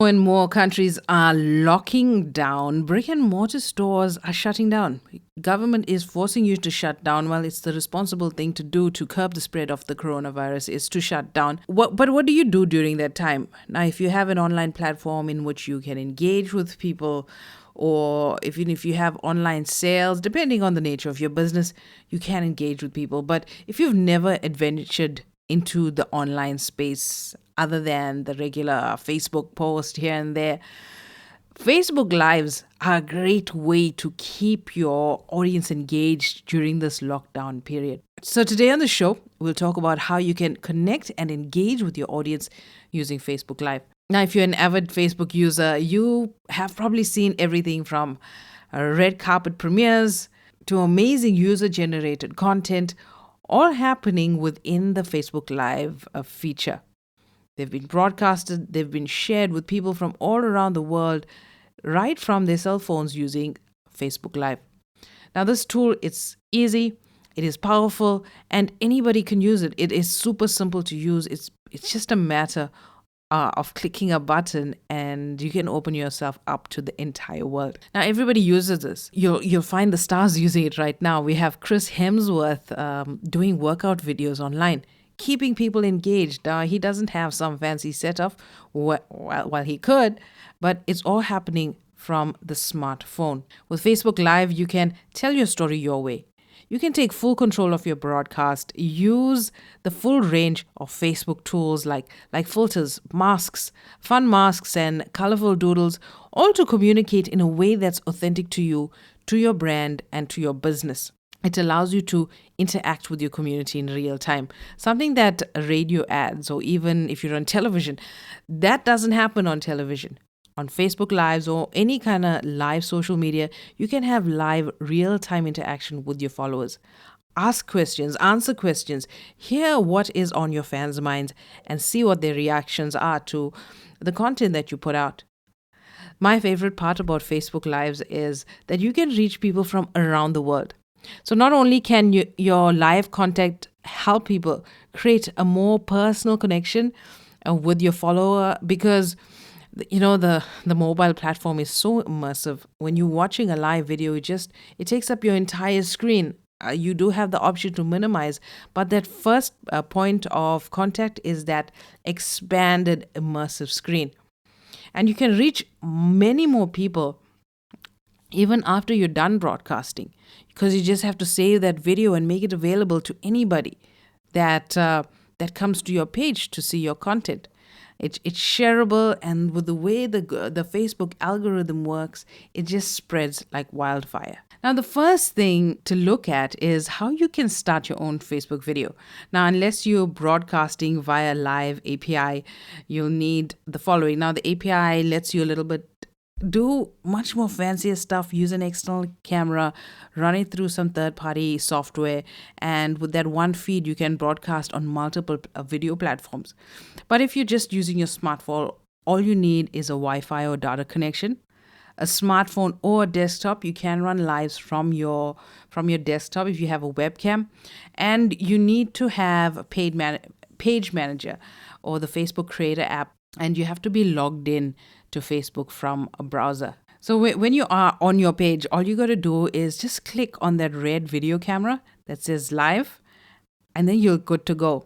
When more countries are locking down, brick and mortar stores are shutting down. Government is forcing you to shut down. Well, it's the responsible thing to do to curb the spread of the coronavirus is to shut down. But what do you do during that time? Now, if you have an online platform in which you can engage with people, or even if you have online sales, depending on the nature of your business, you can engage with people. But if you've never adventured into the online space other than the regular Facebook post here and there, Facebook Lives are a great way to keep your audience engaged during this lockdown period. So, today on the show, we'll talk about how you can connect and engage with your audience using Facebook Live. Now, if you're an avid Facebook user, you have probably seen everything from red carpet premieres to amazing user generated content, all happening within the Facebook Live feature. They've been broadcasted, they've been shared with people from all around the world, right from their cell phones using Facebook Live. Now, this tool, it's easy, it is powerful, and anybody can use it. It is super simple to use. It's just a matter of clicking a button and you can open yourself up to the entire world. Now, everybody uses this. You'll find the stars using it right now. We have Chris Hemsworth doing workout videos online, keeping people engaged. He doesn't have some fancy setup, while he could, but it's all happening from the smartphone. With Facebook Live, you can tell your story your way. You can take full control of your broadcast, use the full range of Facebook tools like filters, masks, fun masks, and colorful doodles, all to communicate in a way that's authentic to you, to your brand, and to your business. It allows you to interact with your community in real time. Something that radio ads, or even if you're on television, that doesn't happen on television. On Facebook Lives or any kind of live social media, you can have live real-time interaction with your followers. Ask questions, answer questions, hear what is on your fans' minds, and see what their reactions are to the content that you put out. My favorite part about Facebook Lives is that you can reach people from around the world. So not only can your live content help people create a more personal connection with your follower, because the mobile platform is so immersive. When you're watching a live video, it takes up your entire screen. You do have the option to minimize, but that first point of contact is that expanded immersive screen, and you can reach many more people even after you're done broadcasting, because you just have to save that video and make it available to anybody that comes to your page to see your content. It's shareable, and with the way the Facebook algorithm works, it just spreads like wildfire. Now, the first thing to look at is how you can start your own Facebook video. Now, unless you're broadcasting via live API, you'll need the following. Now, the API lets you a little bit do much more fancier stuff. Use an external camera, run it through some third-party software, and with that one feed, you can broadcast on multiple video platforms. But if you're just using your smartphone, all you need is a Wi-Fi or data connection. A smartphone or a desktop, you can run lives from your desktop if you have a webcam, and you need to have a page manager or the Facebook Creator app, and you have to be logged in to Facebook from a browser. So when you are on your page, all you got to do is just click on that red video camera that says live, and then you're good to go.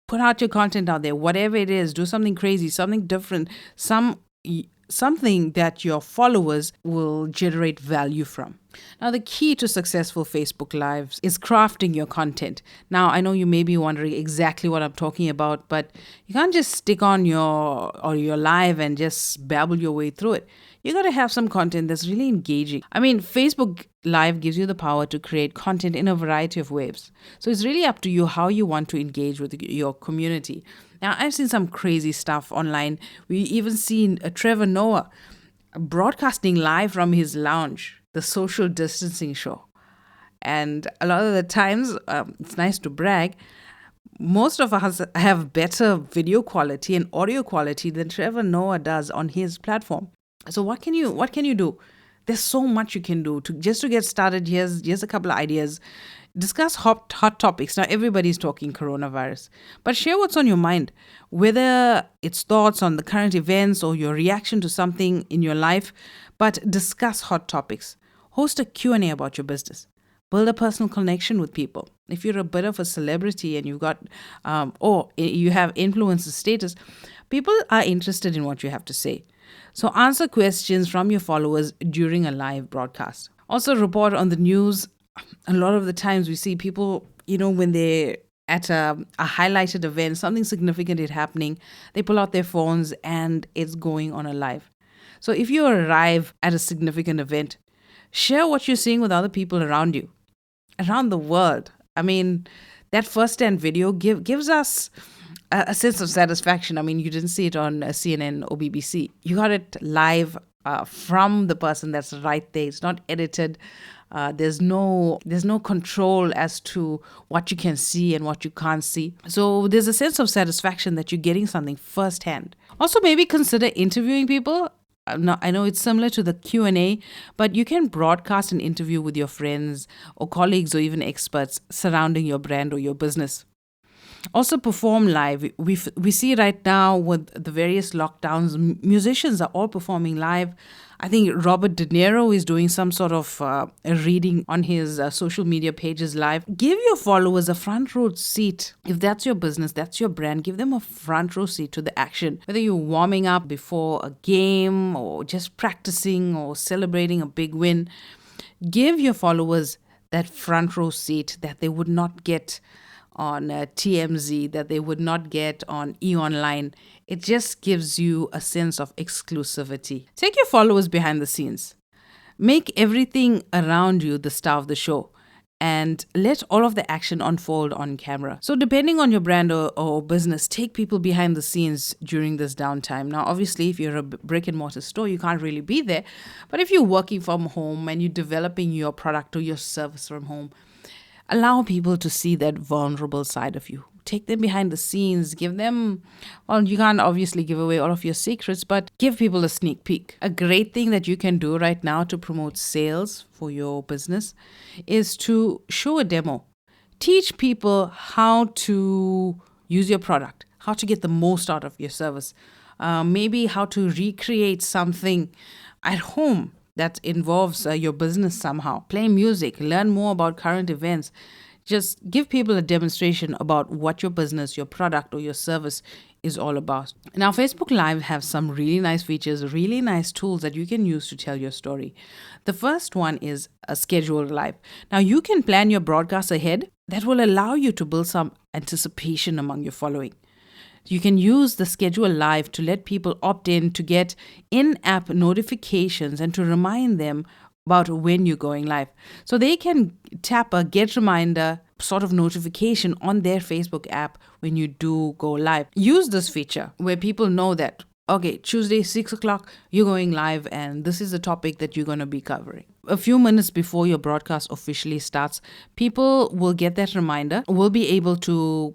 Put out your content out there, whatever it is. Do something crazy, something different, something that your followers will generate value from. Now, the key to successful Facebook Lives is crafting your content. Now, I know you may be wondering exactly what I'm talking about, but you can't just stick on your live and just babble your way through it. You got to have some content that's really engaging. I mean, Facebook Live gives you the power to create content in a variety of ways. So it's really up to you how you want to engage with your community. Now, I've seen some crazy stuff online. We even seen Trevor Noah broadcasting live from his lounge, the social distancing show. And a lot of the times, it's nice to brag, most of us have better video quality and audio quality than Trevor Noah does on his platform. So what can you do? There's so much you can do to get started. Here's a couple of ideas. Discuss hot topics. Now, everybody's talking coronavirus, but share what's on your mind, whether it's thoughts on the current events or your reaction to something in your life, but discuss hot topics. Host a Q&A about your business. Build a personal connection with people. If you're a bit of a celebrity and you've got, or you have influencer status, people are interested in what you have to say. So answer questions from your followers during a live broadcast. Also report on the news. A lot of the times we see people, when they're at a highlighted event, something significant is happening, they pull out their phones and it's going on a live. So if you arrive at a significant event, share what you're seeing with other people around you, around the world. I mean, that first-hand video gives us a sense of satisfaction. I mean, you didn't see it on CNN or BBC. You got it live from the person that's right there. It's not edited. There's no control as to what you can see and what you can't see. So there's a sense of satisfaction that you're getting something firsthand. Also, maybe consider interviewing people. Now, I know it's similar to the Q&A, but you can broadcast an interview with your friends or colleagues or even experts surrounding your brand or your business. Also perform live. We see right now with the various lockdowns, musicians are all performing live. I think Robert De Niro is doing some sort of a reading on his social media pages live. Give your followers a front row seat. If that's your business, that's your brand, give them a front row seat to the action. Whether you're warming up before a game or just practicing or celebrating a big win, give your followers that front row seat that they would not get on TMZ, that they would not get on eOnline. It just gives you a sense of exclusivity. Take your followers behind the scenes. Make everything around you the star of the show and let all of the action unfold on camera. So depending on your brand or business, take people behind the scenes during this downtime. Now, obviously, if you're a brick and mortar store, you can't really be there. But if you're working from home and you're developing your product or your service from home, allow people to see that vulnerable side of you. Take them behind the scenes. Give them, you can't obviously give away all of your secrets, but give people a sneak peek. A great thing that you can do right now to promote sales for your business is to show a demo. Teach people how to use your product, how to get the most out of your service, maybe how to recreate something at home that involves your business somehow. Play music, learn more about current events. Just give people a demonstration about what your business, your product, or your service is all about. Now, Facebook Live have some really nice features, really nice tools that you can use to tell your story. The first one is a scheduled live. Now, you can plan your broadcast ahead. That will allow you to build some anticipation among your following. You can use the schedule live to let people opt in to get in-app notifications and to remind them about when you're going live. So they can tap a get reminder sort of notification on their Facebook app when you do go live. Use this feature where people know that, okay, Tuesday, 6 o'clock, you're going live and this is the topic that you're going to be covering. A few minutes before your broadcast officially starts, people will get that reminder, will be able to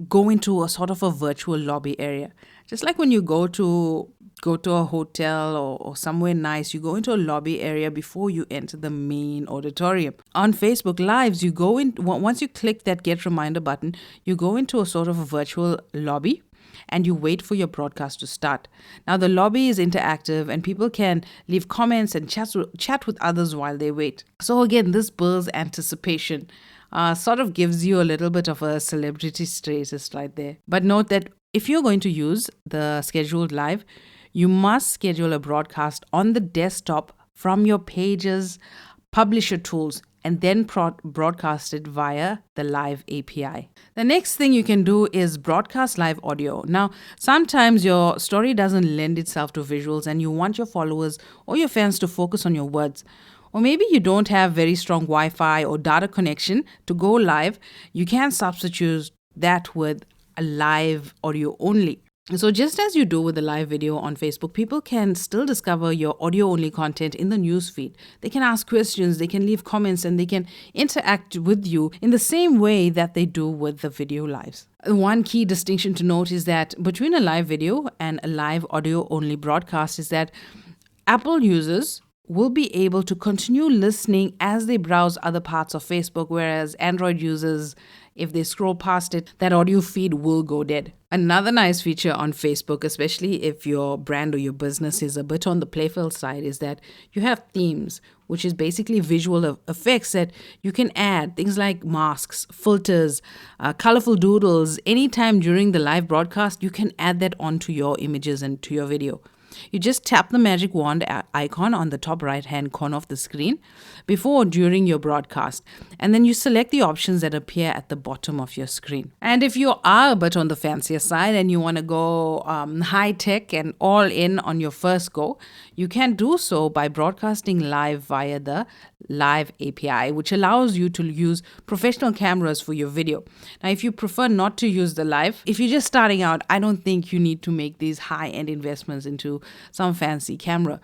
go into a sort of a virtual lobby area. Just like when you go to a hotel or somewhere nice, you go into a lobby area before you enter the main auditorium. On Facebook Lives, you go in, once you click that get reminder button, you go into a sort of a virtual lobby and you wait for your broadcast to start. Now, the lobby is interactive and people can leave comments and chat with others while they wait. So again, this builds anticipation. Sort of gives you a little bit of a celebrity status right there. But note that if you're going to use the scheduled live, you must schedule a broadcast on the desktop from your page's publisher tools and then broadcast it via the live API. The next thing you can do is broadcast live audio. Now, sometimes your story doesn't lend itself to visuals and you want your followers or your fans to focus on your words. Or maybe you don't have very strong Wi-Fi or data connection to go live. You can substitute that with a live audio only. So just as you do with the live video on Facebook, people can still discover your audio-only content in the newsfeed. They can ask questions, they can leave comments, and they can interact with you in the same way that they do with the video lives. One key distinction to note is that between a live video and a live audio-only broadcast is that Apple users will be able to continue listening as they browse other parts of Facebook, whereas Android users, if they scroll past it, that audio feed will go dead. Another nice feature on Facebook, especially if your brand or your business is a bit on the playful side, is that you have themes, which is basically visual effects that you can add. Things like masks, filters, colorful doodles. Anytime during the live broadcast, you can add that onto your images and to your video. You just tap the magic wand icon on the top right hand corner of the screen before or during your broadcast, and then you select the options that appear at the bottom of your screen. And if you are a bit on the fancier side and you want to go high tech and all in on your first go, you can do so by broadcasting live via the Live API, which allows you to use professional cameras for your video. Now, if you prefer not to use the live, if you're just starting out, I don't think you need to make these high-end investments into some fancy camera.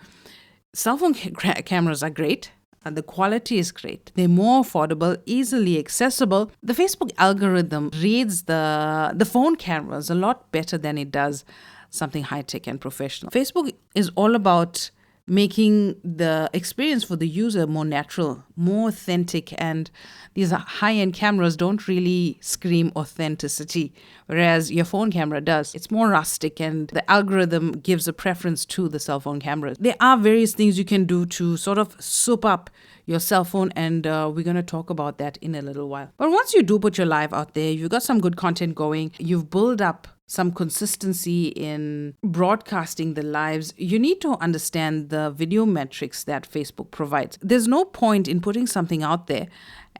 Cell phone cameras are great. And the quality is great. They're more affordable, easily accessible. The Facebook algorithm reads the phone cameras a lot better than it does something high-tech and professional. Facebook is all about making the experience for the user more natural, more authentic, and these high-end cameras don't really scream authenticity, whereas your phone camera does. It's more rustic, and the algorithm gives a preference to the cell phone cameras. There are various things you can do to sort of soup up your cell phone, and we're going to talk about that in a little while. But once you do put your live out there, you've got some good content going, you've built up some consistency in broadcasting the lives, you need to understand the video metrics that Facebook provides. There's no point in putting something out there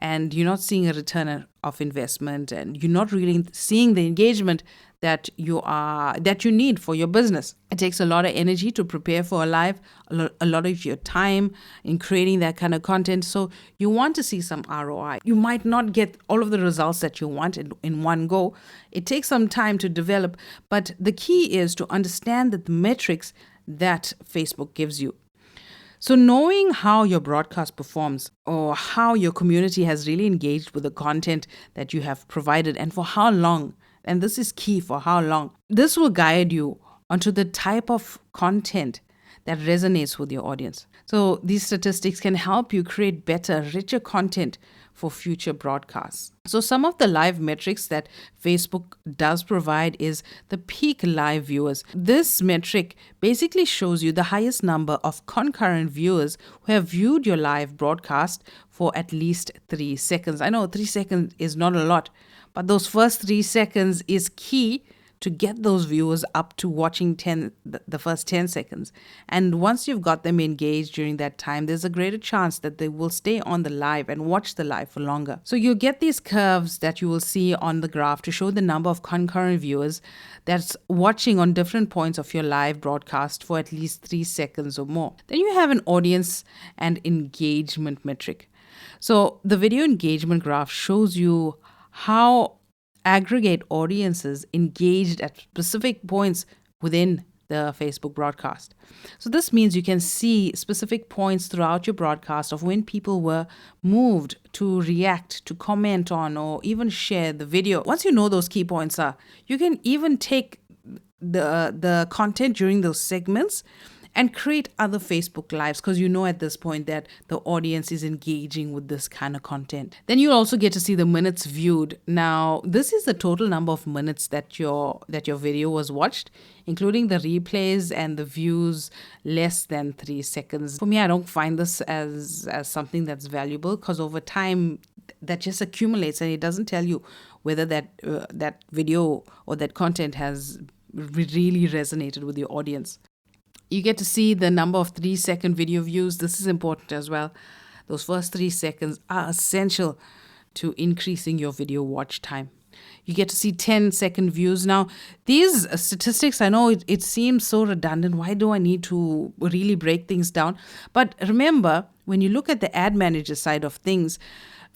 and you're not seeing a return of investment and you're not really seeing the engagement that you need for your business. It takes a lot of energy to prepare for a live, a lot of your time in creating that kind of content. So you want to see some ROI. You might not get all of the results that you want in one go. It takes some time to develop, but the key is to understand the metrics that Facebook gives you. So knowing how your broadcast performs or how your community has really engaged with the content that you have provided and for how long, and this is key, for how long, this will guide you onto the type of content that resonates with your audience. So these statistics can help you create better, richer content for future broadcasts. So some of the live metrics that Facebook does provide is the peak live viewers. This metric basically shows you the highest number of concurrent viewers who have viewed your live broadcast for at least 3 seconds. I know 3 seconds is not a lot, but those first 3 seconds is key to get those viewers up to watching the first 10 seconds. And once you've got them engaged during that time, there's a greater chance that they will stay on the live and watch the live for longer. So you'll get these curves that you will see on the graph to show the number of concurrent viewers that's watching on different points of your live broadcast for at least 3 seconds or more. Then you have an audience and engagement metric. So the video engagement graph shows you how aggregate audiences engaged at specific points within the Facebook broadcast. So this means you can see specific points throughout your broadcast of when people were moved to react, to comment on, or even share the video. Once you know those key points are, you can even take the content during those segments and create other Facebook Lives, because you know at this point that the audience is engaging with this kind of content. Then you'll also get to see the minutes viewed. Now, this is the total number of minutes that your video was watched, including the replays and the views less than 3 seconds. For me, I don't find this as something that's valuable, because over time that just accumulates and it doesn't tell you whether that video or that content has really resonated with your audience. You get to see the number of 3-second video views. This is important as well. Those first 3 seconds are essential to increasing your video watch time. You get to see 10-second views. Now, these statistics, I know it seems so redundant. Why do I need to really break things down? But remember, when you look at the ad manager side of things,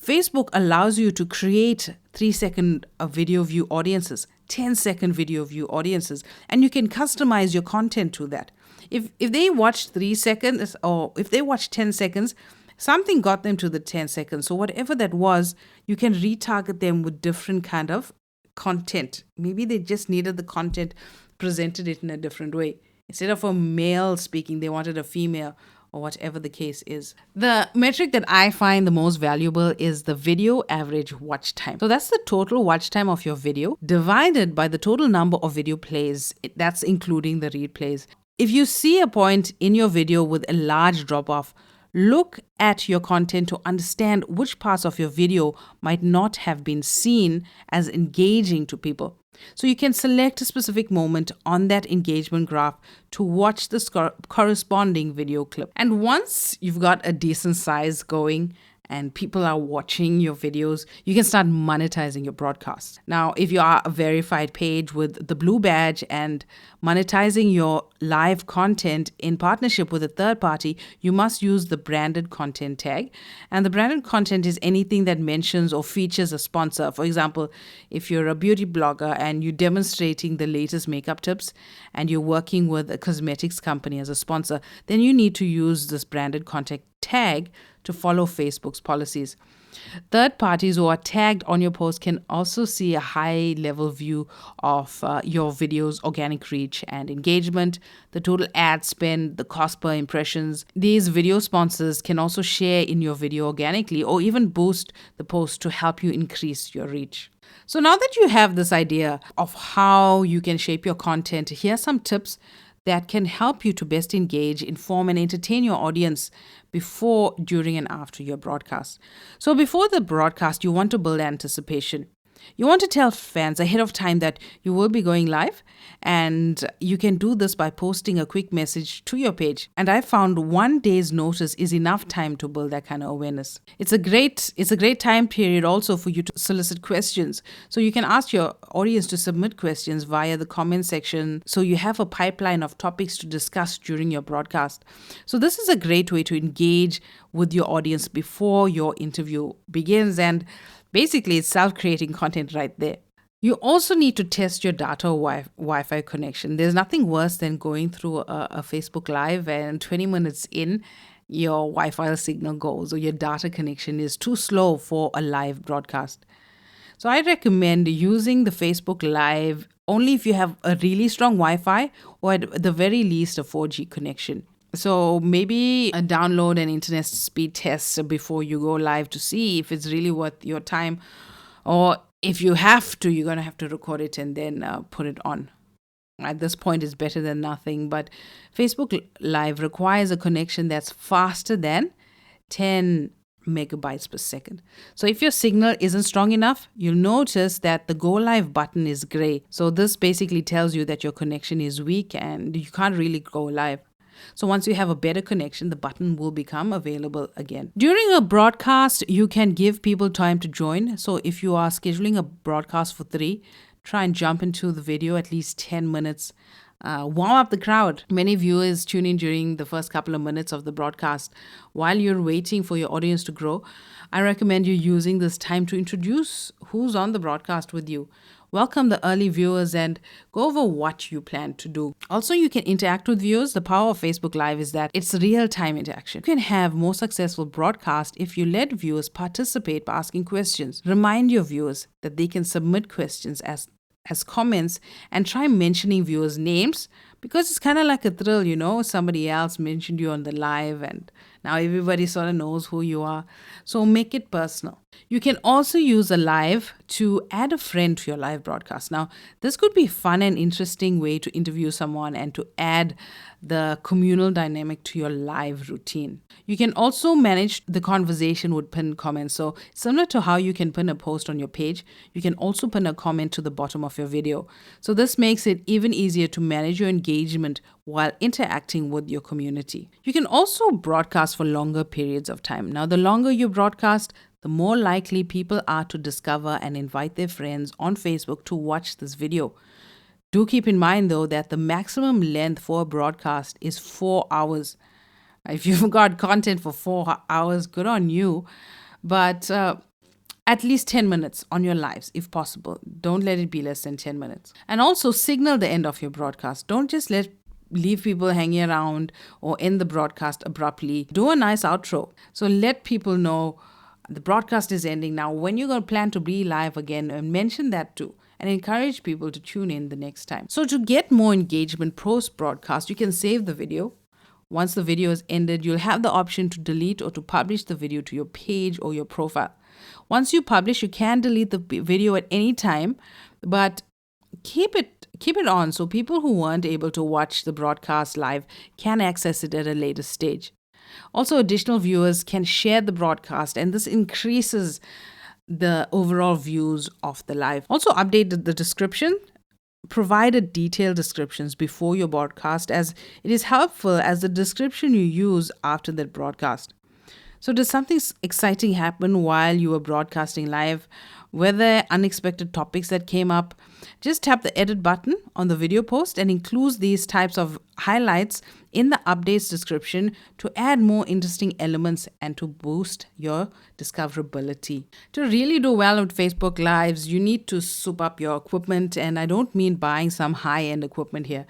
Facebook allows you to create 3-second video view audiences, 10-second video view audiences, and you can customize your content to that. If they watched 3 seconds or if they watched 10 seconds, something got them to the 10 seconds. So whatever that was, you can retarget them with different kind of content. Maybe they just needed the content, presented it in a different way. Instead of a male speaking, they wanted a female. or whatever the case is. The metric that I find the most valuable is the video average watch time. So that's the total watch time of your video divided by the total number of video plays. That's including the replays. If you see a point in your video with a large drop off, look at your content to understand which parts of your video might not have been seen as engaging to people. So you can select a specific moment on that engagement graph to watch the corresponding video clip. And once you've got a decent size going and people are watching your videos, you can start monetizing your broadcast. Now, if you are a verified page with the blue badge and monetizing your live content in partnership with a third party, you must use the branded content tag. And the branded content is anything that mentions or features a sponsor. For example, if you're a beauty blogger and you're demonstrating the latest makeup tips and you're working with a cosmetics company as a sponsor, then you need to use this branded content tag to follow Facebook's policies. Third parties who are tagged on your post can also see a high level view of your video's organic reach and engagement, the total ad spend, the cost per impressions. These video sponsors can also share in your video organically or even boost the post to help you increase your reach. So now that you have this idea of how you can shape your content, here are some tips that can help you to best engage, inform, and entertain your audience before, during, and after your broadcast. So before the broadcast, you want to build anticipation. You want to tell fans ahead of time that you will be going live, and you can do this by posting a quick message to your page. And I found 1 day's notice is enough time to build that kind of awareness. It's a great time period also for you to solicit questions. So you can ask your audience to submit questions via the comment section. So you have a pipeline of topics to discuss during your broadcast. So this is a great way to engage with your audience before your interview begins, and basically, it's self-creating content right there. You also need to test your data or Wi-Fi connection. There's nothing worse than going through a Facebook Live and 20 minutes in, your Wi-Fi signal goes or your data connection is too slow for a live broadcast. So I recommend using the Facebook Live only if you have a really strong Wi-Fi or at the very least a 4G connection. So maybe download an internet speed test before you go live to see if it's really worth your time. Or if you have to, you're going to have to record it and then put it on. At this point, it's better than nothing. But Facebook Live requires a connection that's faster than 10 megabytes per second. So if your signal isn't strong enough, you'll notice that the go live button is gray. So this basically tells you that your connection is weak and you can't really go live. So once you have a better connection, the button will become available again. During a broadcast, you can give people time to join. So if you are scheduling a broadcast for 3, try and jump into the video at least 10 minutes. Warm up the crowd. Many viewers tune in during the first couple of minutes of the broadcast. While you're waiting for your audience to grow, I recommend you using this time to introduce who's on the broadcast with you. Welcome the early viewers and go over what you plan to do. Also, you can interact with viewers. The power of Facebook Live is that it's real-time interaction. You can have more successful broadcast if you let viewers participate by asking questions. Remind your viewers that they can submit questions as comments and try mentioning viewers' names, because it's kind of like a thrill, somebody else mentioned you on the live and now everybody sort of knows who you are. So make it personal. You can also use a live to add a friend to your live broadcast. Now, this could be a fun and interesting way to interview someone and to add the communal dynamic to your live routine. You can also manage the conversation with pinned comments. So similar to how you can pin a post on your page, you can also pin a comment to the bottom of your video. So this makes it even easier to manage your engagement while interacting with your community. You can also broadcast for longer periods of time. Now, the longer you broadcast, the more likely people are to discover and invite their friends on Facebook to watch this video. Do keep in mind, though, that the maximum length for a broadcast is 4 hours. If you've got content for 4 hours, good on you. But at least 10 minutes on your lives, if possible. Don't let it be less than 10 minutes. And also signal the end of your broadcast. Don't just leave people hanging around or end the broadcast abruptly. Do a nice outro. So let people know the broadcast is ending now. When you're going to plan to be live again, and mention that too, and encourage people to tune in the next time. So to get more engagement post-broadcast, you can save the video, Once the video is ended, you'll have the option to delete or to publish the video to your page or your profile. Once you publish, you can delete the video at any time, but keep it on so people who weren't able to watch the broadcast live can access it at a later stage. Also, additional viewers can share the broadcast, and this increases the overall views of the live. Also, update the description. Provide detailed descriptions before your broadcast, as it is helpful as the description you use after that broadcast. So, does something exciting happen while you were broadcasting live? Were there unexpected topics that came up? Just tap the edit button on the video post and include these types of highlights in the updates description to add more interesting elements and to boost your discoverability. To really do well with Facebook Lives, you need to soup up your equipment, and I don't mean buying some high-end equipment here.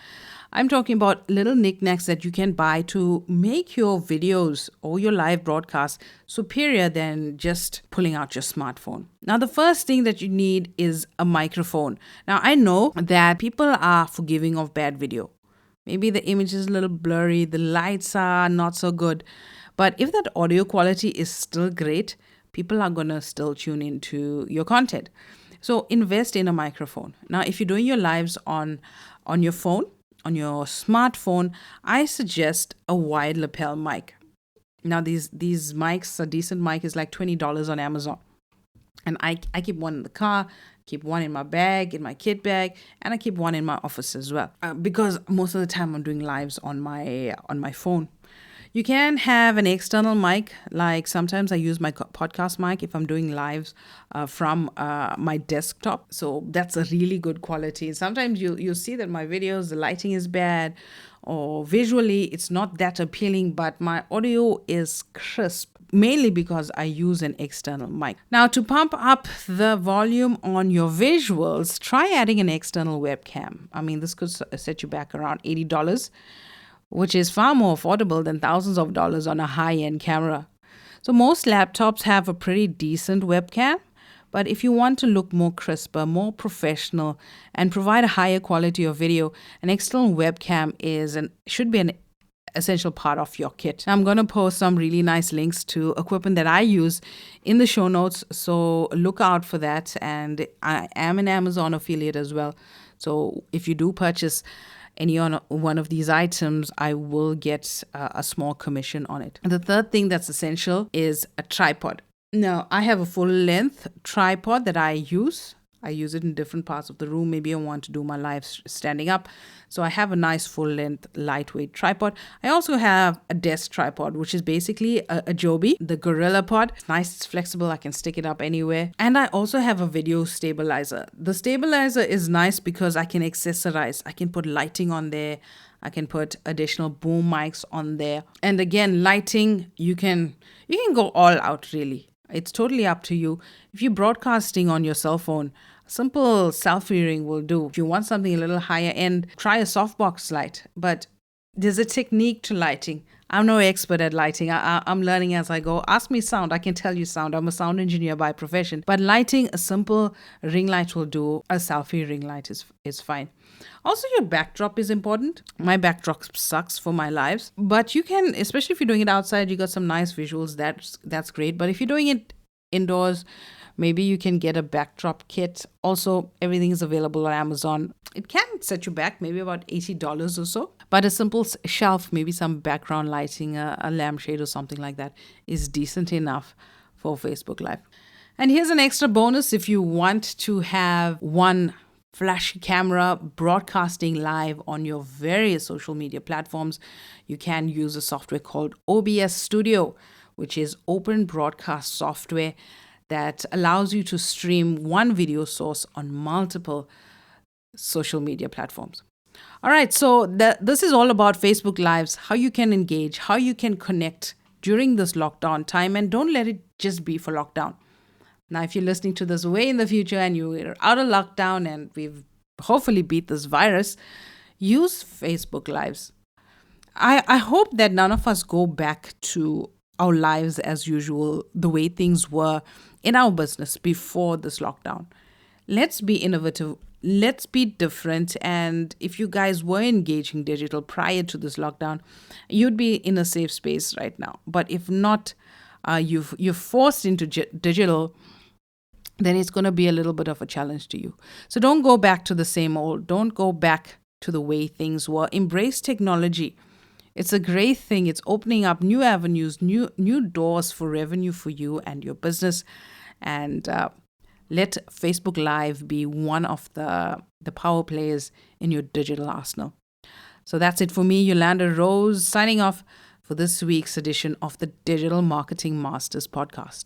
I'm talking about little knickknacks that you can buy to make your videos or your live broadcast superior than just pulling out your smartphone. Now, the first thing that you need is a microphone. Now, I know that people are forgiving of bad video. Maybe the image is a little blurry, the lights are not so good. But if that audio quality is still great, people are going to still tune into your content. So invest in a microphone. Now, if you're doing your lives on your phone, on your smartphone, I suggest a wide lapel mic. Now, these mics, a decent mic is like $20 on Amazon. And I keep one in the car, keep one in my bag, in my kit bag, and I keep one in my office as well. Because most of the time I'm doing lives on my phone. You can have an external mic, like sometimes I use my podcast mic if I'm doing lives from my desktop. So that's a really good quality. Sometimes you'll see that my videos, the lighting is bad, or visually it's not that appealing, but my audio is crisp, mainly because I use an external mic. Now, to pump up the volume on your visuals, try adding an external webcam. I mean, this could set you back around $80. Which is far more affordable than thousands of dollars on a high-end camera. So most laptops have a pretty decent webcam, but if you want to look more crisper, more professional, and provide a higher quality of video, an external webcam should be an essential part of your kit. I'm going to post some really nice links to equipment that I use in the show notes, so look out for that. And I am an Amazon affiliate as well. So if you do purchase any one of these items, I will get a small commission on it. And the third thing that's essential is a tripod. Now, I have a full-length tripod that I use. I use it in different parts of the room. Maybe I want to do my live standing up. So I have a nice full-length, lightweight tripod. I also have a desk tripod, which is basically a Joby, the Gorilla Pod. It's nice, it's flexible. I can stick it up anywhere. And I also have a video stabilizer. The stabilizer is nice because I can accessorize. I can put lighting on there. I can put additional boom mics on there. And again, lighting, you can go all out, really. It's totally up to you. If you're broadcasting on your cell phone, a simple selfie ring will do. If you want something a little higher end, try a softbox light. But there's a technique to lighting. I'm no expert at lighting. I'm learning as I go. Ask me sound. I can tell you sound. I'm a sound engineer by profession. But lighting, a simple ring light will do. A selfie ring light is fine. Also, your backdrop is important. My backdrop sucks for my lives. But you can, especially if you're doing it outside, you got some nice visuals. That's great. But if you're doing it indoors, maybe you can get a backdrop kit. Also, everything is available on Amazon. It can set you back maybe about $80 or so. But a simple shelf, maybe some background lighting, a lampshade or something like that is decent enough for Facebook Live. And here's an extra bonus if you want to have one flashy camera broadcasting live on your various social media platforms. You can use a software called OBS Studio, which is open broadcast software that allows you to stream one video source on multiple social media platforms. All right, so this is all about Facebook Lives, how you can engage, how you can connect during this lockdown time, and don't let it just be for lockdown. Now, if you're listening to this way in the future and you're out of lockdown and we've hopefully beat this virus, use Facebook Lives. I hope that none of us go back to our lives as usual, the way things were in our business before this lockdown. Let's be innovative let's be different. And if you guys were engaging digital prior to this lockdown, you'd be in a safe space right now. But if not, you're forced into digital, then it's going to be a little bit of a challenge to you. So don't go back to the same old. Don't go back to the way things were. Embrace technology. It's a great thing. It's opening up new avenues, new doors for revenue for you and your business. And let Facebook Live be one of the power players in your digital arsenal. So that's it for me, Yolanda Rose, signing off for this week's edition of the Digital Marketing Masters podcast.